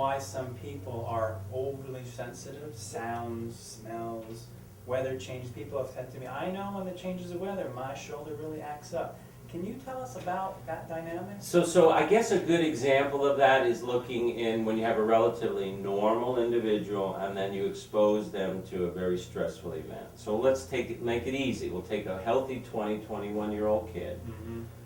why some people are overly sensitive, sounds, smells, weather changes. People have said to me, I know when the changes of weather, my shoulder really acts up. Can you tell us about that dynamic? So I guess a good example of that is looking in when you have a relatively normal individual and then you expose them to a very stressful event. So let's make it easy. We'll take a healthy 21-year-old kid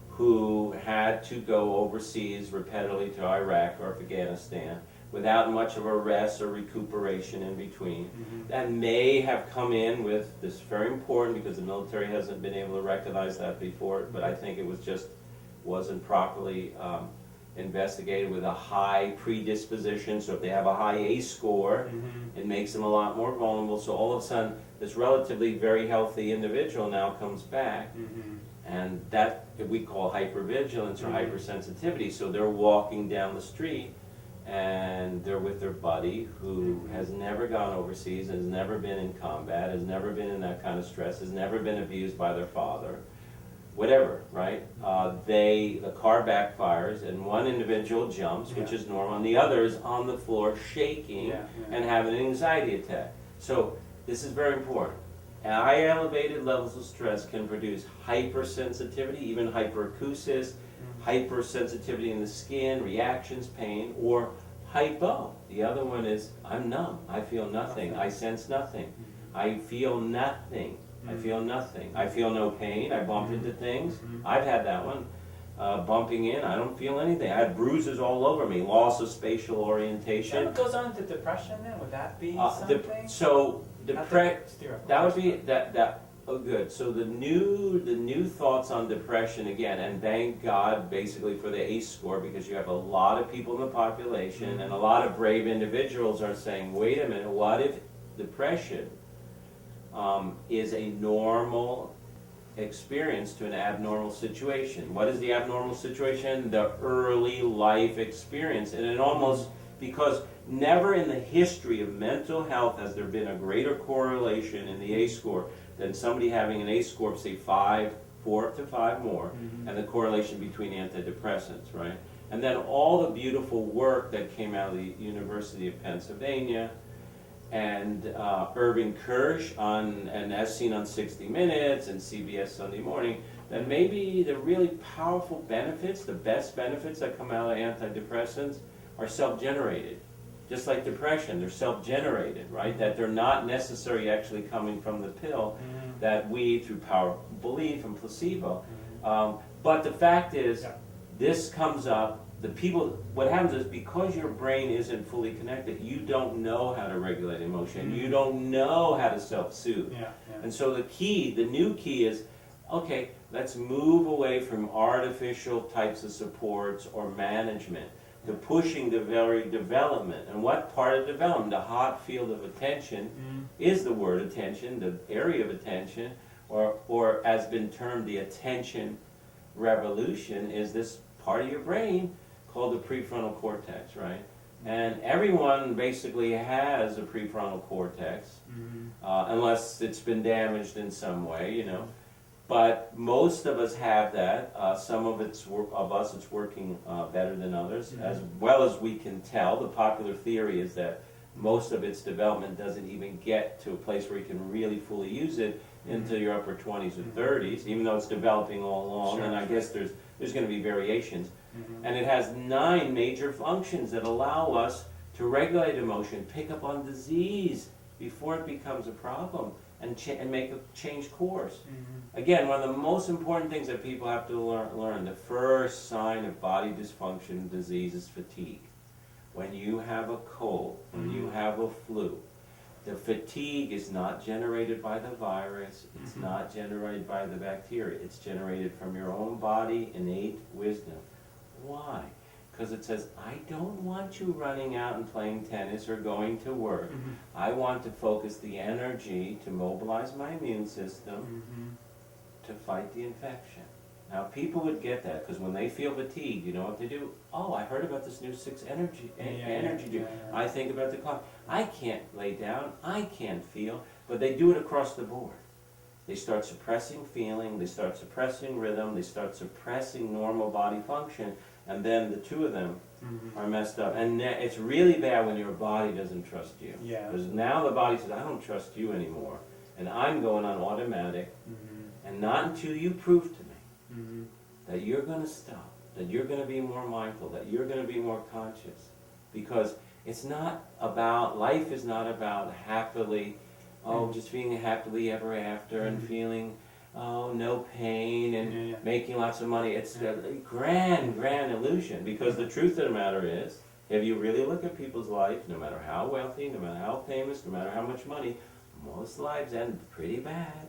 who had to go overseas repeatedly to Iraq or Afghanistan without much of a rest or recuperation in between. That may have come in with this, very important because the military hasn't been able to recognize that before, but I think it was just wasn't properly investigated with a high predisposition. So if they have a high ACE score, it makes them a lot more vulnerable. So all of a sudden, this relatively very healthy individual now comes back, and that we call hypervigilance or hypersensitivity. So they're walking down the street and they're with their buddy who has never gone overseas, has never been in combat, has never been in that kind of stress, has never been abused by their father, whatever, right? The car backfires and one individual jumps, which is normal, and the other is on the floor shaking and having an anxiety attack. So this is very important. High elevated levels of stress can produce hypersensitivity, even hyperacusis, hypersensitivity in the skin, reactions, pain, or hypo. The other one is, I'm numb, I feel nothing, I sense nothing, I feel nothing, I feel nothing, I feel no pain, I bump into things. I've had that one, bumping in, I don't feel anything. I had bruises all over me, loss of spatial orientation. What goes on to depression then? Would that be something? That would be, oh good. So the new thoughts on depression again, and thank God basically for the ACE score, because you have a lot of people in the population and a lot of brave individuals are saying, wait a minute, what if depression is a normal experience to an abnormal situation? What is the abnormal situation? The early life experience. And it almost, because never in the history of mental health has there been a greater correlation in the ACE score than somebody having an ACE score of say 4 up to 5 more, and the correlation between antidepressants, right? And then all the beautiful work that came out of the University of Pennsylvania and Irving Kirsch and as seen on 60 Minutes and CBS Sunday Morning, that maybe the really powerful benefits, the best benefits that come out of antidepressants are self-generated. Just like depression, they're self-generated, right? That they're not necessarily actually coming from the pill, that we, through power of belief and placebo. But the fact is, this comes up, what happens is because your brain isn't fully connected, you don't know how to regulate emotion, you don't know how to self-soothe. And so the new key is, okay, let's move away from artificial types of supports or management to pushing the very development. And what part of development? The hot field of attention is the word attention, the area of attention, or as been termed the attention revolution, is this part of your brain called the prefrontal cortex, right? And everyone basically has a prefrontal cortex, unless it's been damaged in some way, you know. But most of us have that. Some of us it's working better than others, as well as we can tell. The popular theory is that most of its development doesn't even get to a place where you can really fully use it until your upper 20s or 30s, even though it's developing all along. And I guess there's going to be variations. And it has 9 major functions that allow us to regulate emotion, pick up on disease before it becomes a problem, and make a change course. Again, one of the most important things that people have to learn, the first sign of body dysfunction disease is fatigue. When you have a cold, when you have a flu, the fatigue is not generated by the virus, it's not generated by the bacteria, it's generated from your own body innate wisdom. Why? Because it says, I don't want you running out and playing tennis or going to work. I want to focus the energy to mobilize my immune system to fight the infection. Now people would get that, because when they feel fatigued, you know what they do? Oh, I heard about this new 6 energy drink. I think about the clock. I can't lay down, I can't feel, but they do it across the board. They start suppressing feeling, they start suppressing rhythm, they start suppressing normal body function, and then the two of them are messed up. And it's really bad when your body doesn't trust you. Yeah. Because now the body says, I don't trust you anymore. And I'm going on automatic. And not until you prove to me that you're going to stop, that you're going to be more mindful, that you're going to be more conscious. Because it's not about, life is not about happily, just being happily ever after and feeling, no pain and making lots of money. It's a grand illusion, because the truth of the matter is, if you really look at people's lives, no matter how wealthy, no matter how famous, no matter how much money, most lives end pretty bad,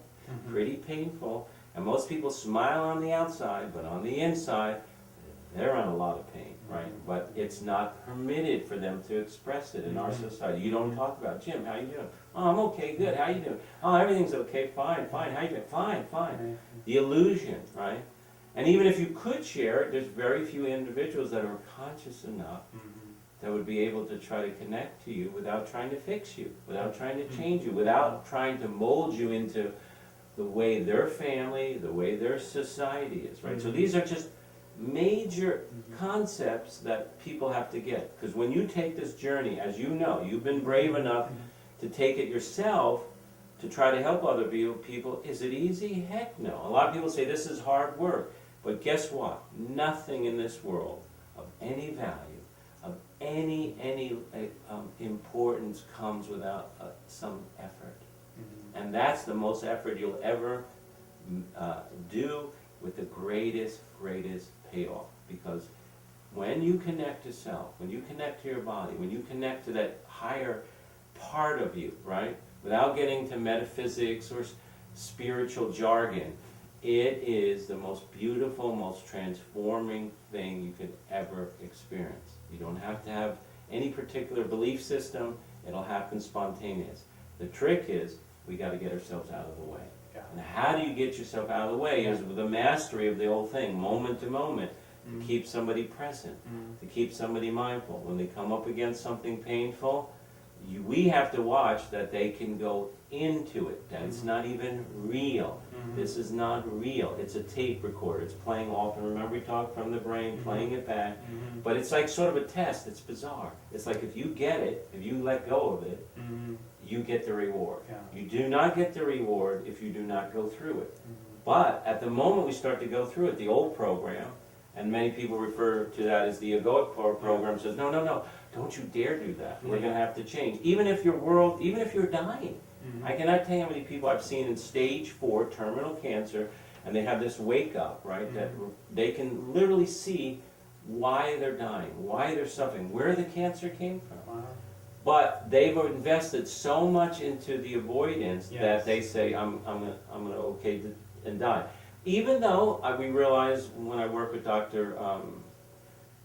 pretty painful, and most people smile on the outside, but on the inside, they're on a lot of pain, right? But it's not permitted for them to express it in our society. You don't talk about, Jim, how you doing? Oh, I'm okay, good, how you doing? Oh, everything's okay, fine, how you doing? Fine. The illusion, right? And even if you could share it, there's very few individuals that are conscious enough that would be able to try to connect to you without trying to fix you, without trying to change you, without trying to mold you into the way their family, the way their society is, right? So these are just major concepts that people have to get. Because when you take this journey, as you know, you've been brave enough to take it yourself to try to help other people. Is it easy? Heck no. A lot of people say this is hard work. But guess what? Nothing in this world of any value, of any importance comes without some effort. And that's the most effort you'll ever do, with the greatest payoff. Because when you connect to self, when you connect to your body, when you connect to that higher part of you, right, without getting to metaphysics or spiritual jargon, it is the most beautiful, most transforming thing you could ever experience. You don't have to have any particular belief system. It'll happen spontaneous. The trick is, we got to get ourselves out of the way. And how do you get yourself out of the way? Is with the mastery of the old thing, moment to moment, to keep somebody present, to keep somebody mindful. When they come up against something painful, we have to watch that they can go into it, that it's not even real. This is not real. It's a tape recorder. It's playing off, and remember we talked from the brain, playing it back. But it's like sort of a test. It's bizarre. It's like if you get it, if you let go of it, you get the reward. You do not get the reward if you do not go through it. But at the moment we start to go through it, the old program, and many people refer to that as the egoic program, says, no, don't you dare do that. We're going to have to change. Even if you're dying. I cannot tell you how many people I've seen in stage 4 terminal cancer, and they have this wake up, right, that they can literally see why they're dying, why they're suffering, where the cancer came from. But they've invested so much into the avoidance that they say, I'm gonna okay and die. Even though we realize when I work with Dr.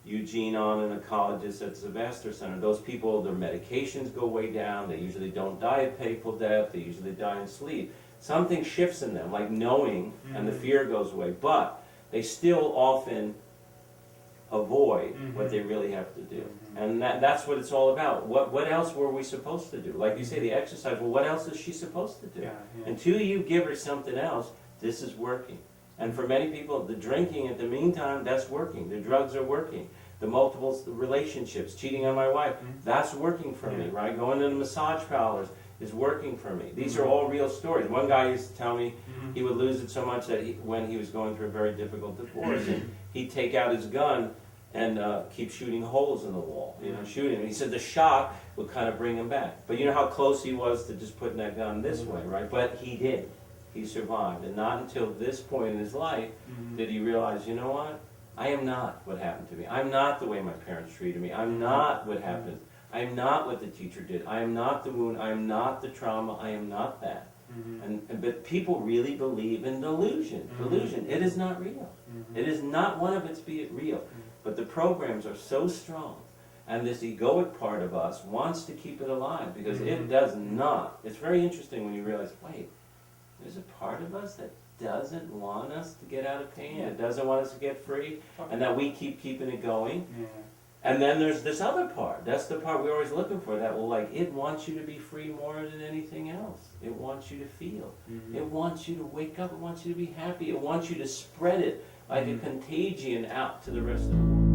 Eugene on an oncologist at the Vascular Center, those people, their medications go way down, they usually don't die a painful death, they usually die in sleep. Something shifts in them, like knowing, and the fear goes away, but they still often avoid what they really have to do. And that's what it's all about. What else were we supposed to do? Like you say, the exercise, well, what else is she supposed to do? Until you give her something else, this is working. And for many people, the drinking at the meantime, that's working. The drugs are working. The multiple relationships, cheating on my wife, that's working for me, right? Going to the massage parlors is working for me. These are all real stories. One guy used to tell me he would lose it so much that when he was going through a very difficult divorce, and he'd take out his gun and keep shooting holes in the wall, shooting. And he said the shock would kind of bring him back. But you know how close he was to just putting that gun this way, right? But he did. He survived. And not until this point in his life did he realize, you know what? I am not what happened to me. I'm not the way my parents treated me. I'm not what happened. I am not what the teacher did. I am not the wound. I am not the trauma. I am not that. But people really believe in delusion. Delusion. It is not real. It is not one of its be it real. But the programs are so strong. And this egoic part of us wants to keep it alive because it does not. It's very interesting when you realize, wait, there's a part of us that doesn't want us to get out of pain, that doesn't want us to get free, and that we keep keeping it going. And then there's this other part. That's the part we're always looking for, that will, like, it wants you to be free more than anything else. It wants you to feel. It wants you to wake up. It wants you to be happy. It wants you to spread it like a contagion out to the rest of the world.